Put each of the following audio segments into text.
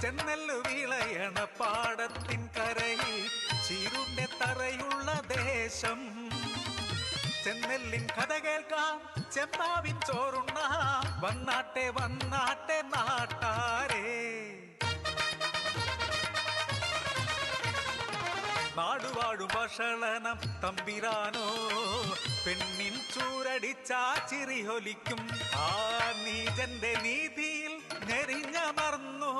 ചെന്നല്ലു വിളയണ പാടത്തിൻ കരയിൽ ചീരുണ്ടെ തറയുള്ള ദേശം. ചെന്നെല്ലിൻ കഥ കേൾക്കാം, ചെമ്പാവിൻ ചോറുണ്ണാം, വന്നാട്ടെ വന്നാട്ടെ നാട്ടാരേ. നാടുവാടും ഭക്ഷണം തമ്പിരാനോ, പെണ്ണിൻ ചൂരടിച്ചാ ചിറിയൊലിക്കും. ആ നീജന്റെ നീതിയിൽ ഞെരിഞ്ഞമർന്നു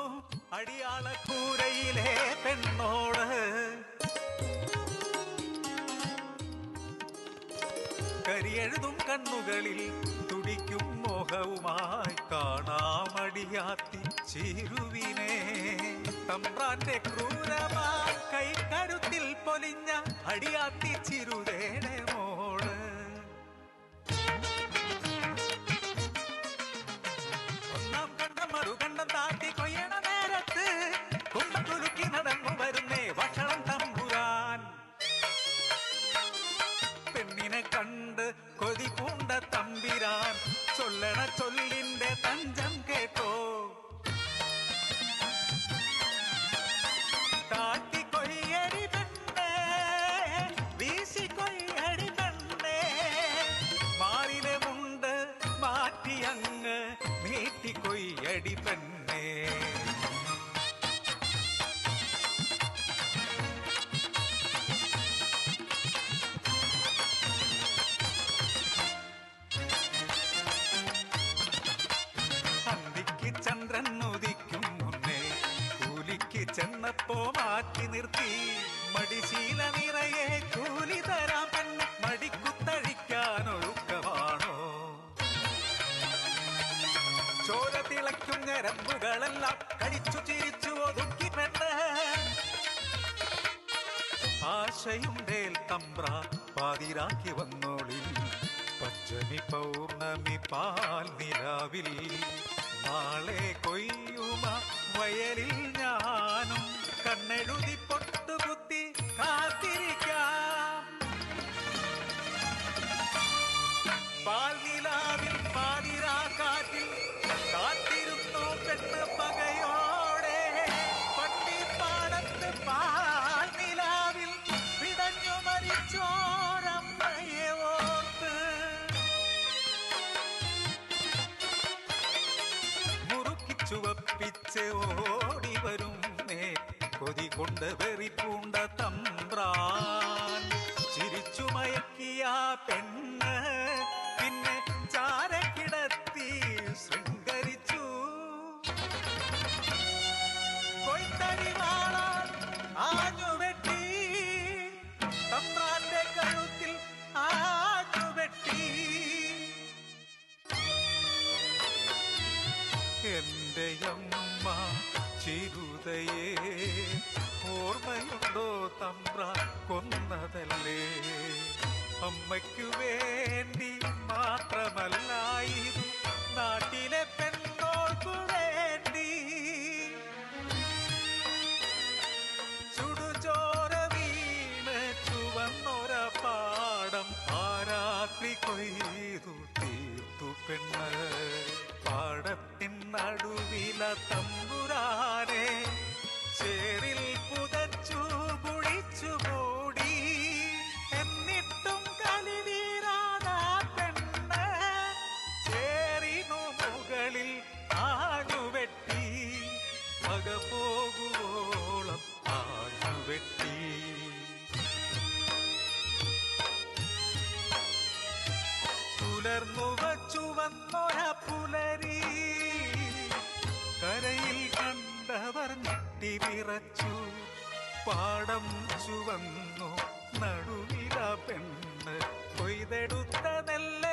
അടിയാളക്കൂരയിലെ പെണ്ണോട്. കരിയെഴുതും കണ്ണുകളിൽ തുടിക്കും മോഹവുമായി കാണാമടിയാത്തി ചിരുവിനെ. തമ്പ്രാന്റെ ക്രൂരമാ കൈക്കരുത്തിൽ പൊലിഞ്ഞ അടിയാത്തി ചിരുതേടെ മോള്. ഒന്നാം കണ്ടം മറുകണ്ടം താത്തി കൊയ്യണ നേരത്ത് കുമ്പക്കുലുക്കി നടന്നു വരുന്നേ ഭക്ഷണം തമ്പുരാൻ. പെണ്ണിനെ കണ്ട് കൊതി പൂണ്ട തമ്പിരാൻ ചൊല്ലണ ചൊല്ലിന്റെ തഞ്ചം കേട്ടോ. കാട്ടി കൊയ്യടി പെണ്ണേ, വീശി കൊയ്യടി പെണ്ണേ, മാറിലെ മുണ്ട് മാറ്റിയങ്ങ് നീട്ടി കൊയ്യടി പെണ്ണേ. ചന്ദ്രൻ ഉദിക്കും മുന്നേ കൂലിക്ക് ചെന്നപ്പോ മാറ്റി നിർത്തി. മടിശീല നിറയെ കൂലി തരാം പെണ്ണ്, മടിക്കുത്തഴിക്കാനൊരുക്കമാണോ? ചോര തിളയ്ക്കും ഞരമ്പുകളെല്ലാം കടിച്ചു ചിരിച്ചു ഒതുക്കി പെണ്ണ്. ആശയുണ്ടേൽ തമ്പ്ര പാതിരാക്കി വന്നോളി, പച്ചമി പൗർണമി പാൽ നിലാവിൽ. നാളെ കൊയ്യുമ വയലിൽ ഞാനും കണ്ണെഴുതി പൊട്ടുകുത്തി കാത്തിരിക്കാം. പാൽനിലാവിൽ പാതിരാക്കാറ്റിൽ കാത്തിരുന്നു പെണ്ണ് പകയോടെ. പട്ടിപ്പാടത്ത് പാൽനിലാവിൽ പിടഞ്ഞു മരിച്ചോരമ്മയെ ഓർത്ത്. ചുവപ്പിച്ച് ഓടി വരും കൊതി കൊണ്ട് വെറിപ്പൂണ്ട തമ്പ്രാൻ. ചിരിച്ചു മയക്കിയ പെണ്ണ് പിന്നെ ചാരക്കിടത്തി ശൃംഗരിച്ചു. കൊയ്ത്തരിവാളാൽ ആഞ്ഞുവെട്ടി തമ്പ്രാന്റെ കഴുത്തിൽ ആഞ്ഞുവെട്ടി. എന്റെ അമ്മ ചിരുതയെ ഓർമ്മയുണ്ടോ തമ്പ്രാൻ കൊന്നതല്ലേ? അമ്മയ്ക്കു വേണ്ടി മാത്രമല്ലായിരുന്നു, നാട്ടിലെ പെണ്ണോൾക്കു വേണ്ടി. ചുടുചോര വീണ് ചുവന്നൊര പാടം ആ രാത്രി കൊയ്തു തീർത്തു പെണ്ണ്. പാടത്തിൻ നടുവില തമ്പുരാനെ ചേറിൽ പുതച്ചു കുഴിച്ചു മൂടി. എന്നിട്ടും കലിതീരാതാ പെണ്ണ് ചേറിനു മുകളിൽ ആഞ്ഞുവെട്ടി. പക പോകുവോളം ആഞ്ഞുവെട്ടി. പുലർന്നു വച്ചുവന്നൊര പുലരി കരയിൽ കണ്ടവർ ഞെട്ടി വിറച്ചു. പാടം ചുവന്നു നടുവില പെണ്ണ് കൊയ്തെടുത്ത നെല്ല